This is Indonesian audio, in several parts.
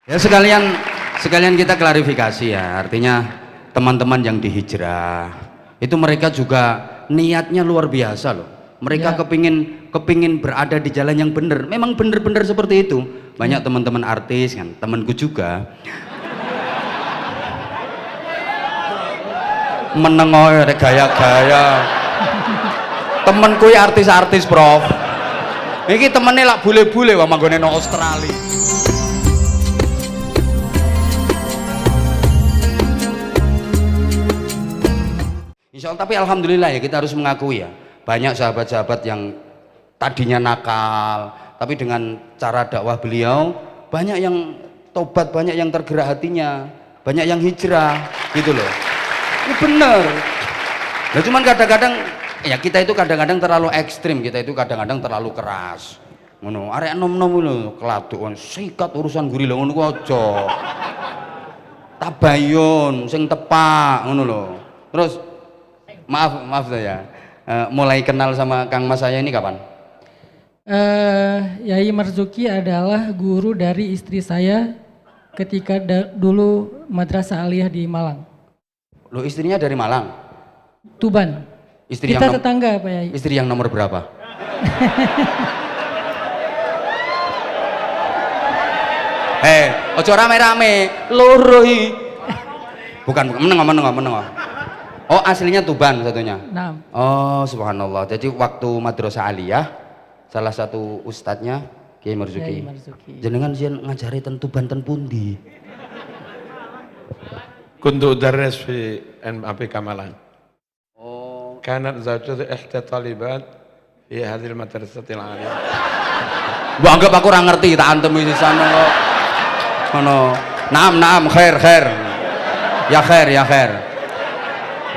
Ya sekalian kita klarifikasi ya, artinya teman-teman yang dihijrah itu mereka juga niatnya luar biasa loh. Mereka Ya. kepingin berada di jalan yang benar. Memang benar-benar seperti itu. Banyak teman-teman artis kan, temanku juga. Menengoy ada gaya-gaya. Temenku ya artis-artis, Prof. Iki temennya lak bule-bule wah manggone nang Australia. Insya Allah, tapi alhamdulillah ya kita harus mengakui ya, banyak sahabat-sahabat yang tadinya nakal, tapi dengan cara dakwah beliau banyak yang tobat, banyak yang tergerak hatinya, banyak yang hijrah gitu loh. Ini bener. Nah cuman kadang-kadang ya kita itu kadang-kadang terlalu ekstrim, kita itu kadang-kadang terlalu keras. Ngono, arek nom-nom lho keladuk sikat urusan gurila ngono ku aja. Tabayun sing tepak ngono lho. Terus maaf saya mulai kenal sama Kang Mas saya ini kapan? Yai Marzuki adalah guru dari istri saya ketika dulu Madrasah Aliyah di Malang. Lo istrinya dari Malang? Tuban. Istri Kita yang tetangga Pak Yai. Istri yang nomor berapa? Ojo rame-rame, loro hi. Bukan, menengok. Oh, aslinya Tuban satunya. Nah. Oh, subhanallah. Jadi waktu Madrasah Aliyah, salah satu ustadznya Kiai Marzuki. Jenengan jen ngajari ten Tuban ten pundi? Kuntu udarris fi MAP Kamalan. Oh. Kanat zawjatu ihda talibat fi hadhil madrasatil aliyah. Mbok anggap aku ora ngerti tak antem di sana kok. Ngono. Naam, khair. Ya khair.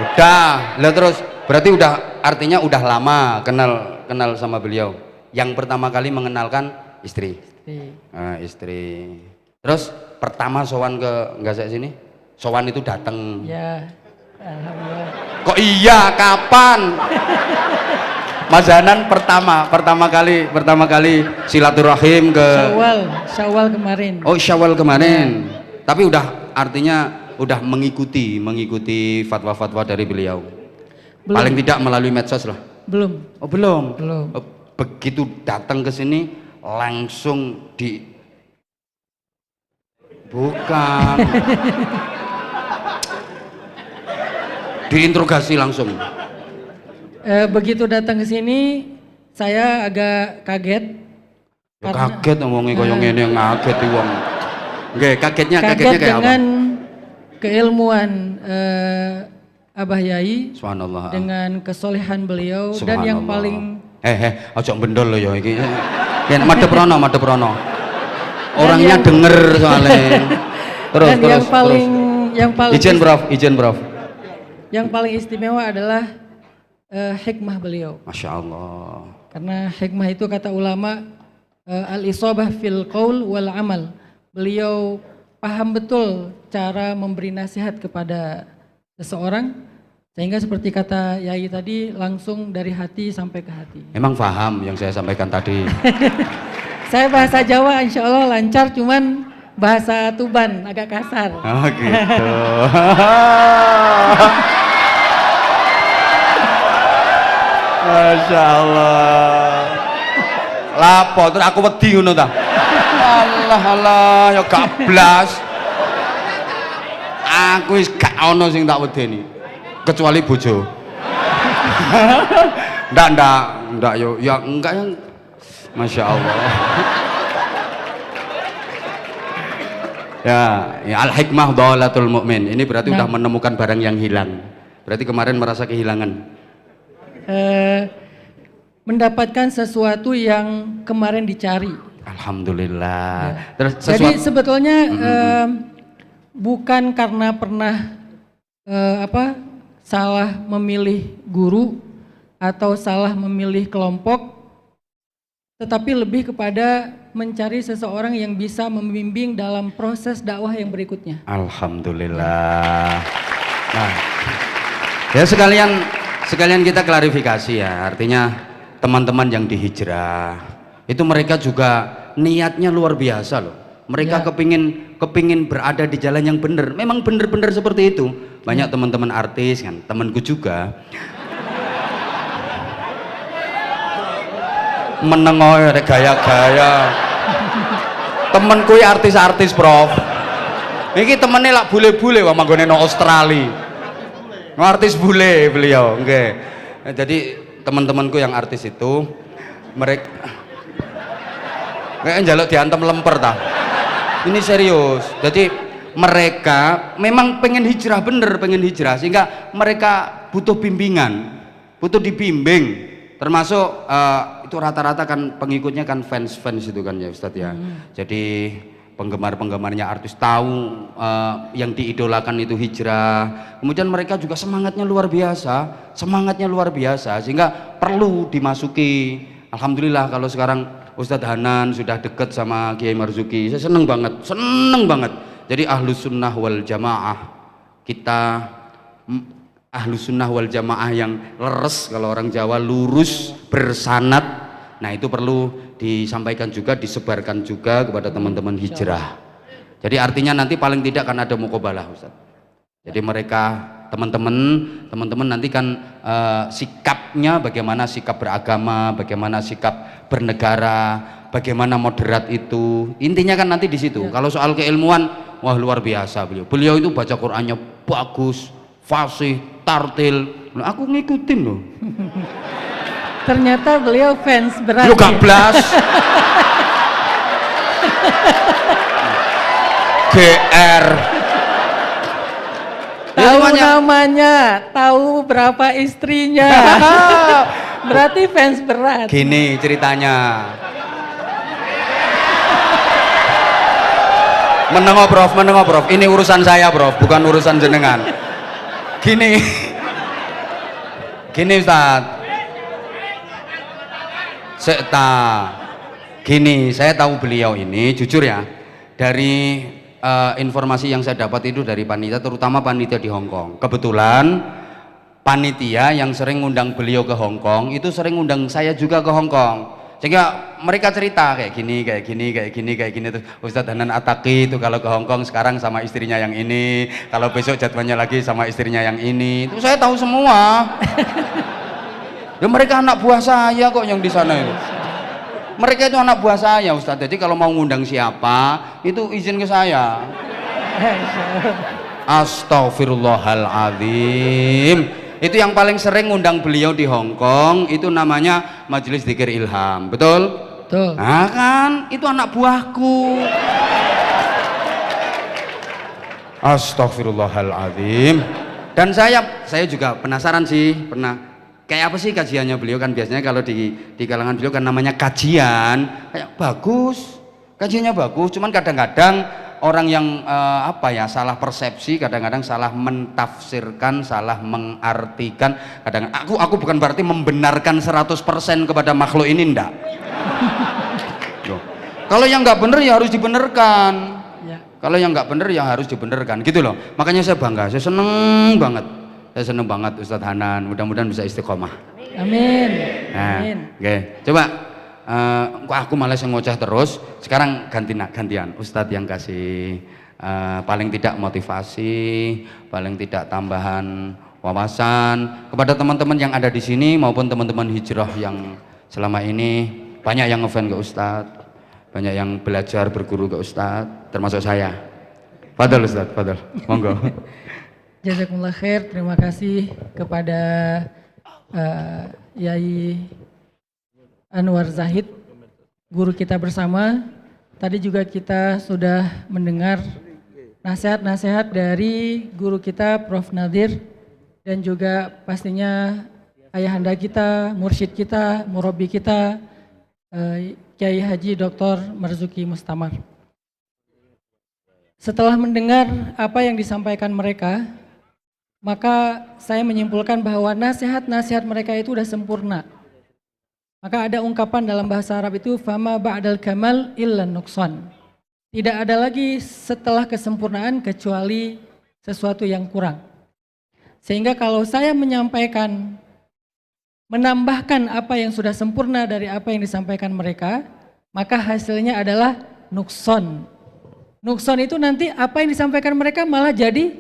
Udah, lah terus berarti udah artinya udah lama kenal sama beliau. Yang pertama kali mengenalkan istri. Istri. Terus pertama sowan ke Nggak sini? Sowan itu datang. Ya, alhamdulillah. Kok iya? Kapan? Mas Hanan pertama kali silaturahim ke Syawal kemarin. Oh, Syawal kemarin. Tapi udah artinya udah mengikuti fatwa-fatwa dari beliau. Belum. Paling tidak melalui medsos lah. Belum. Oh, belum. Belum. Begitu datang ke sini langsung bukan. Diinterogasi langsung. Begitu datang ke sini saya agak kaget. Kaget ngomongnya koyo ngene ngaget wong. Nggih, kagetnya kayak apa? Dengan keilmuan Abah Yai, Subhanallah. dengan kesolehan beliau, dan yang paling ojo bendol lo ya iki. Yen madhep rono. Orangnya denger soalnya. Terus. Yang paling izin Prof. Yang paling istimewa adalah hikmah beliau. Masya Allah. Karena hikmah itu kata ulama al-isabah fil qaul wal amal. Beliau paham betul cara memberi nasihat kepada seseorang, sehingga seperti kata Yai tadi langsung dari hati sampai ke hati. Emang paham yang saya sampaikan tadi? Saya bahasa Jawa insya Allah lancar, cuman bahasa Tuban agak kasar. Oh gitu. Masya Allah. Lapo terus aku wedi ngono ta. Allah ya gak blas. Aku wis gak ono sing tak wedeni kecuali bojo. Ndak yo ya enggak yang Masya Allah. Ya al hikmah dhalatul mu'min. Ini berarti udah menemukan barang yang hilang. Berarti kemarin merasa kehilangan. Mendapatkan sesuatu yang kemarin dicari. Alhamdulillah. Ya. Terus Jadi sebetulnya bukan karena pernah salah memilih guru atau salah memilih kelompok, tetapi lebih kepada mencari seseorang yang bisa membimbing dalam proses dakwah yang berikutnya. Alhamdulillah. Nah, ya sekalian kita klarifikasi ya, artinya teman-teman yang dihijrah itu mereka juga niatnya luar biasa loh. Mereka Ya. kepingin berada di jalan yang benar. Memang benar-benar seperti itu. Banyak teman-teman artis kan, temanku juga. Menengoy ada gaya-gaya. Temenku ya artis-artis, Prof. Iki temennya lah bule-bule wah manggone nang Australia. Artis bule beliau, nggih. Jadi teman-temanku yang artis itu mereka kayak njaluk diantem lemper ta. Ini serius. Jadi mereka memang pengen hijrah bener, pengen hijrah sehingga mereka butuh bimbingan, butuh dibimbing. Termasuk itu rata-rata kan pengikutnya kan fans-fans itu kan ya Ustadz ya. Jadi penggemar-penggemarnya artis tahu yang diidolakan itu hijrah. Kemudian mereka juga semangatnya luar biasa sehingga perlu dimasuki. Alhamdulillah kalau sekarang Ustadz Hanan sudah dekat sama Kiai Marzuki, saya seneng banget. Jadi ahlus sunnah wal jamaah, kita ahlus sunnah wal jamaah yang leres, kalau orang Jawa lurus bersanad. Nah itu perlu disampaikan juga, disebarkan juga kepada teman-teman hijrah. Jadi artinya nanti paling tidak kan ada muqabalah Ustaz. Jadi mereka teman-teman nanti kan sikapnya bagaimana, sikap beragama, bagaimana sikap bernegara, bagaimana moderat itu. Intinya kan nanti di situ. Kalau soal keilmuan, wah luar biasa beliau. Beliau itu baca Qur'annya bagus, fasih, tartil. Nah, aku ngikutin loh. Ternyata beliau fans berat. Lu gak blas. GR. Tahu namanya, tahu berapa istrinya. Berarti fans berat. Gini ceritanya. Menengok Prof. Ini urusan saya Prof, bukan urusan jenengan. Gini Ustaz. Gini, saya tahu beliau ini jujur ya, dari informasi yang saya dapat itu dari panitia, terutama panitia di Hong Kong. Kebetulan panitia yang sering ngundang beliau ke Hong Kong itu sering ngundang saya juga ke Hong Kong, sehingga mereka cerita kayak gini terus Ustadz Hanan Attaqi itu kalau ke Hong Kong sekarang sama istrinya yang ini, kalau besok jadwalnya lagi sama istrinya yang ini, itu saya tahu semua. Ya mereka anak buah saya kok yang di sana itu. Mereka itu anak buah saya Ustadz, jadi kalau mau ngundang siapa itu izin ke saya. Astaghfirullahaladzim. Itu yang paling sering ngundang beliau di Hong Kong itu namanya Majelis Dzikir Ilham, betul? Betul. Nah kan itu anak buahku. Astaghfirullahaladzim. Dan saya juga penasaran sih, kayak apa sih kajiannya beliau, kan biasanya kalau di kalangan beliau kan namanya kajian, kayak bagus, kajiannya bagus, cuman kadang-kadang orang yang salah persepsi, kadang-kadang salah mentafsirkan, salah mengartikan. Kadang aku bukan berarti membenarkan 100% kepada makhluk ini, enggak. Kalau yang nggak bener ya harus dibenarkan. Ya. Kalau yang nggak bener ya harus dibenarkan, gitu loh. Makanya saya bangga, saya seneng banget Ustadz Hanan, mudah-mudahan bisa istiqomah. Amin. Nah, Amin. oke. Coba aku malas ngoceh terus. Sekarang gantian Ustadz yang kasih paling tidak motivasi, paling tidak tambahan wawasan kepada teman-teman yang ada di sini maupun teman-teman hijrah yang selama ini banyak yang ngefans ke Ustadz, banyak yang belajar berguru ke Ustadz, termasuk saya. Fadal Ustadz, fadal. Monggo. Jazakumullah khair, terima kasih kepada Yai Anwar Zahid, guru kita bersama. Tadi juga kita sudah mendengar nasihat-nasihat dari guru kita Prof. Nadir, dan juga pastinya ayahanda kita, mursyid kita, murabi kita, Kiai Haji Dr. Marzuki Mustamar. Setelah mendengar apa yang disampaikan mereka, maka saya menyimpulkan bahwa nasihat-nasihat mereka itu sudah sempurna. Maka ada ungkapan dalam bahasa Arab itu fama ba'dal kamal illa nuqsan. Tidak ada lagi setelah kesempurnaan kecuali sesuatu yang kurang. Sehingga kalau saya menyampaikan, menambahkan apa yang sudah sempurna dari apa yang disampaikan mereka, maka hasilnya adalah nuqsan. Nukson itu nanti apa yang disampaikan mereka malah jadi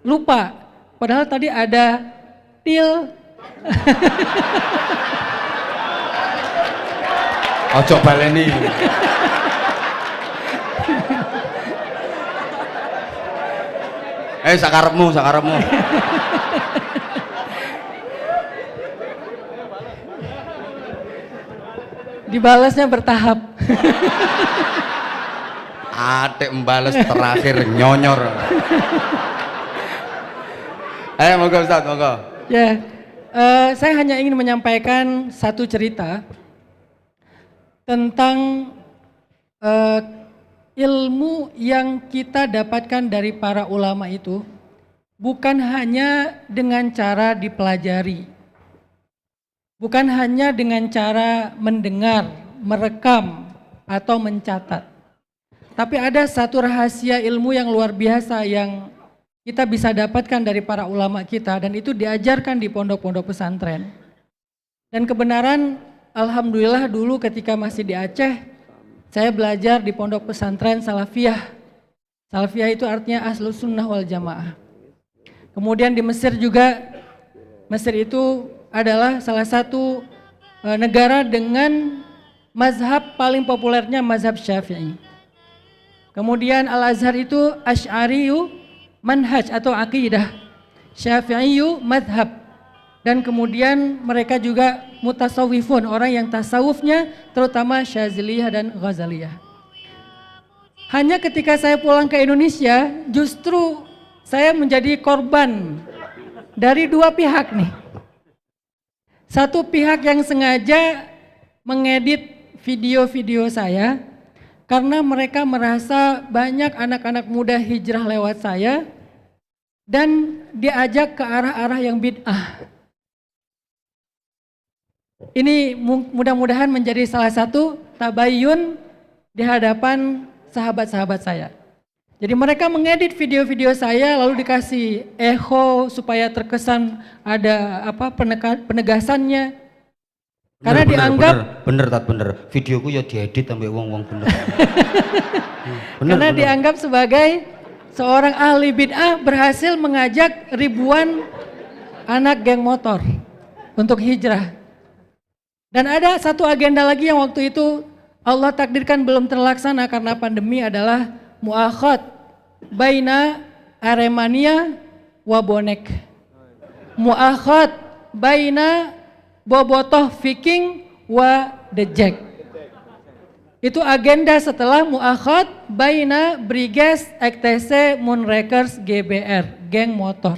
lupa. Padahal tadi ada til. Ojo baleni. Sakarepmu. Dibalasnya bertahap. Atik membales terakhir nyonyor. Ayo monggo Ustaz, monggo. Ya, saya hanya ingin menyampaikan satu cerita tentang ilmu yang kita dapatkan dari para ulama itu bukan hanya dengan cara dipelajari, bukan hanya dengan cara mendengar, merekam, atau mencatat. Tapi ada satu rahasia ilmu yang luar biasa yang kita bisa dapatkan dari para ulama kita dan itu diajarkan di pondok-pondok pesantren. Dan kebenaran alhamdulillah dulu ketika masih di Aceh, saya belajar di pondok pesantren Salafiyah. Salafiyah itu artinya Ahlus Sunnah wal Jamaah. Kemudian di Mesir juga, Mesir itu adalah salah satu negara dengan mazhab paling populernya mazhab Syafi'i. Kemudian Al-Azhar itu Asy'ariyu manhaj atau aqidah, Syafi'iyu madhab. Dan kemudian mereka juga mutasawwifun, orang yang tasawufnya terutama Syaziliyah dan Ghazaliyah. Hanya ketika saya pulang ke Indonesia, justru saya menjadi korban dari dua pihak nih. Satu pihak yang sengaja mengedit video-video saya karena mereka merasa banyak anak-anak muda hijrah lewat saya dan diajak ke arah-arah yang bid'ah. Ini mudah-mudahan menjadi salah satu tabayyun di hadapan sahabat-sahabat saya. Jadi mereka mengedit video-video saya lalu dikasih echo supaya terkesan ada penegasannya. Karena dianggap bener. Videoku ya diedit sampai wong-wong bener. Karena dianggap sebagai seorang ahli bid'ah berhasil mengajak ribuan anak geng motor untuk hijrah. Dan ada satu agenda lagi yang waktu itu Allah takdirkan belum terlaksana karena pandemi adalah mu'akhad baina Aremania wa Bonek. Mu'akhad baina Bobotoh Viking wa The Jack. Itu agenda setelah mu'akhad baina Briges EKTC Moonrakers GBR, geng motor.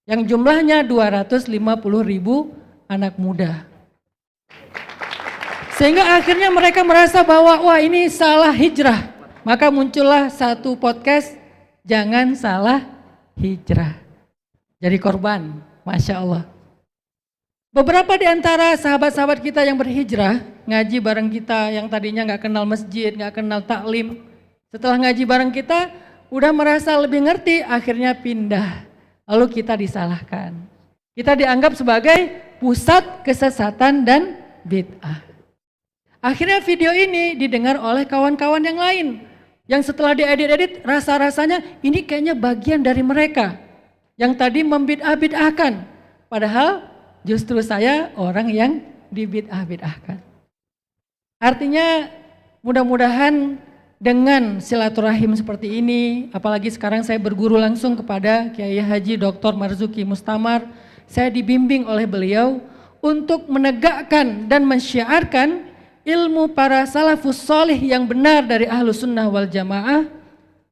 Yang jumlahnya 250.000 anak muda. Sehingga akhirnya mereka merasa bahwa wah ini salah hijrah. Maka muncullah satu podcast, jangan salah hijrah. Jadi korban, Masya Allah. Beberapa di antara sahabat-sahabat kita yang berhijrah, ngaji bareng kita yang tadinya nggak kenal masjid, nggak kenal taklim. Setelah ngaji bareng kita, udah merasa lebih ngerti, akhirnya pindah. Lalu kita disalahkan. Kita dianggap sebagai pusat kesesatan dan bid'ah. Akhirnya video ini didengar oleh kawan-kawan yang lain. Yang setelah diedit-edit, rasa-rasanya ini kayaknya bagian dari mereka. Yang tadi membid'ah-bid'ahkan. Padahal justru saya orang yang dibid'ah-bid'ahkan. Artinya mudah-mudahan dengan silaturahim seperti ini, apalagi sekarang saya berguru langsung kepada Kiai Haji Dr. Marzuki Mustamar, saya dibimbing oleh beliau untuk menegakkan dan mensyiarkan ilmu para salafus solih yang benar dari Ahlus Sunnah wal Jamaah.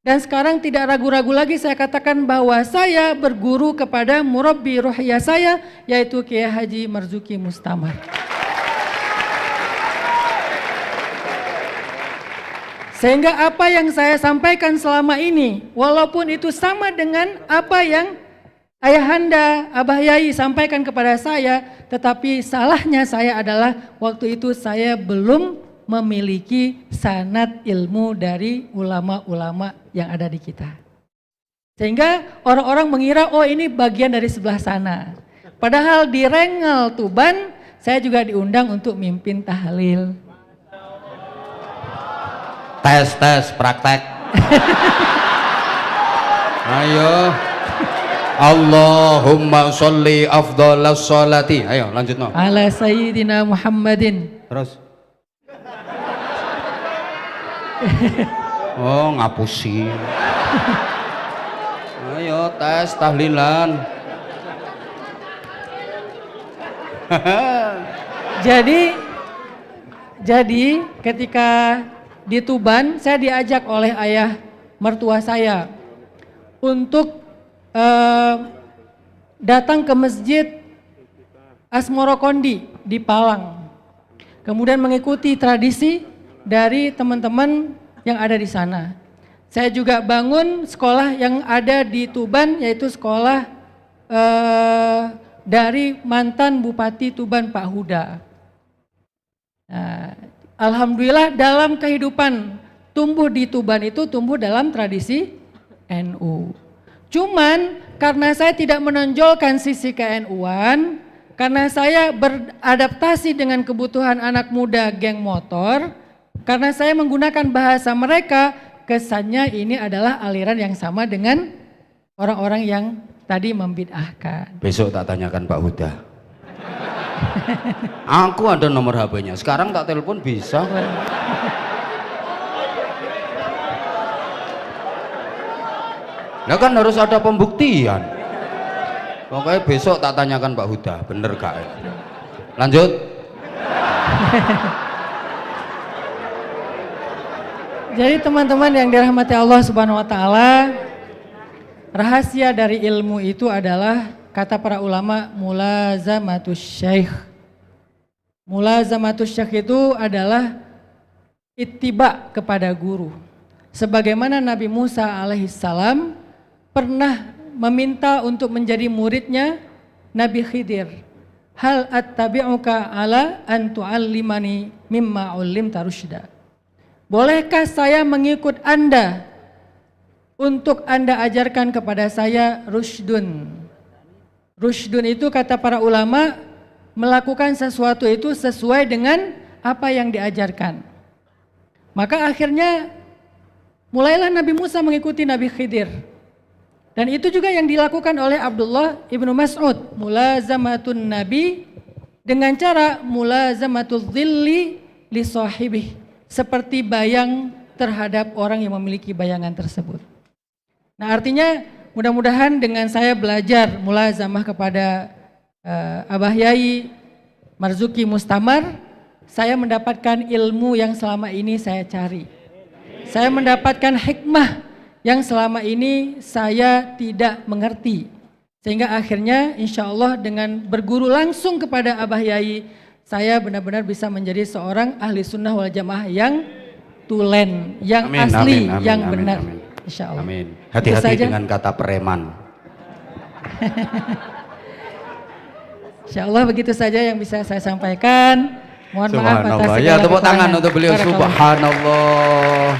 Dan sekarang tidak ragu-ragu lagi saya katakan bahwa saya berguru kepada murabbi ruhiyah saya, yaitu Kiai Haji Marzuki Mustamar. Sehingga apa yang saya sampaikan selama ini, walaupun itu sama dengan apa yang Ayahanda, Abah Yai sampaikan kepada saya, tetapi salahnya saya adalah waktu itu saya belum memiliki sanad ilmu dari ulama-ulama yang ada di kita. Sehingga orang-orang mengira, oh ini bagian dari sebelah sana. Padahal di Rengel Tuban, saya juga diundang untuk mimpin tahlil. Tes praktek. Ayo. Allahumma sholli afdhalas sholati. Ayo lanjut no. ala sayyidina Muhammadin. Terus. Oh ngapusi. Ayo tes tahlilan. Jadi ketika di Tuban saya diajak oleh ayah mertua saya untuk datang ke masjid Asmorokondi di Palang. Kemudian mengikuti tradisi dari teman-teman yang ada di sana. Saya juga bangun sekolah yang ada di Tuban, yaitu sekolah dari mantan Bupati Tuban Pak Huda. Nah, alhamdulillah dalam kehidupan tumbuh di Tuban itu tumbuh dalam tradisi NU. Cuman karena saya tidak menonjolkan sisi ke-NU-an, karena saya beradaptasi dengan kebutuhan anak muda geng motor, karena saya menggunakan bahasa mereka, kesannya ini adalah aliran yang sama dengan orang-orang yang tadi membid'ahkan. Besok tak tanyakan Pak Huda. Aku ada nomor HP-nya. Sekarang tak telepon bisa. Nah kan harus ada pembuktian. Pokoknya besok tak tanyakan Pak Huda, bener gak? Lanjut. Jadi teman-teman yang dirahmati Allah Subhanahu wa taala, rahasia dari ilmu itu adalah kata para ulama mulazamatus syekh. Mulazamatus syekh itu adalah ittiba kepada guru. Sebagaimana Nabi Musa alaihissalam pernah meminta untuk menjadi muridnya Nabi Khidir. Hal attabi'uka ala an tu'allimani mimma 'ullimta rusyda. Bolehkah saya mengikut Anda untuk Anda ajarkan kepada saya rusydun. Rusydun itu kata para ulama melakukan sesuatu itu sesuai dengan apa yang diajarkan. Maka akhirnya mulailah Nabi Musa mengikuti Nabi Khidir. Dan itu juga yang dilakukan oleh Abdullah ibnu Mas'ud. Mulazamatun Nabi dengan cara mulazamatul dhilli li sahibih. Seperti bayang terhadap orang yang memiliki bayangan tersebut. Nah artinya mudah-mudahan dengan saya belajar mulazamah kepada Abah Yai Marzuki Mustamar, saya mendapatkan ilmu yang selama ini saya cari. Saya mendapatkan hikmah yang selama ini saya tidak mengerti. Sehingga akhirnya insya Allah dengan berguru langsung kepada Abah Yai, saya benar-benar bisa menjadi seorang ahli sunnah wal jamaah yang tulen, yang Amin, asli, amin, amin, yang amin, benar. amin. Insya Allah. Amin. Hati-hati dengan kata preman. Insya Allah begitu saja yang bisa saya sampaikan. Mohon maaf atas Subhanallah. segala Ya tepuk tangan kekurangan. untuk beliau. Barakallah. Subhanallah.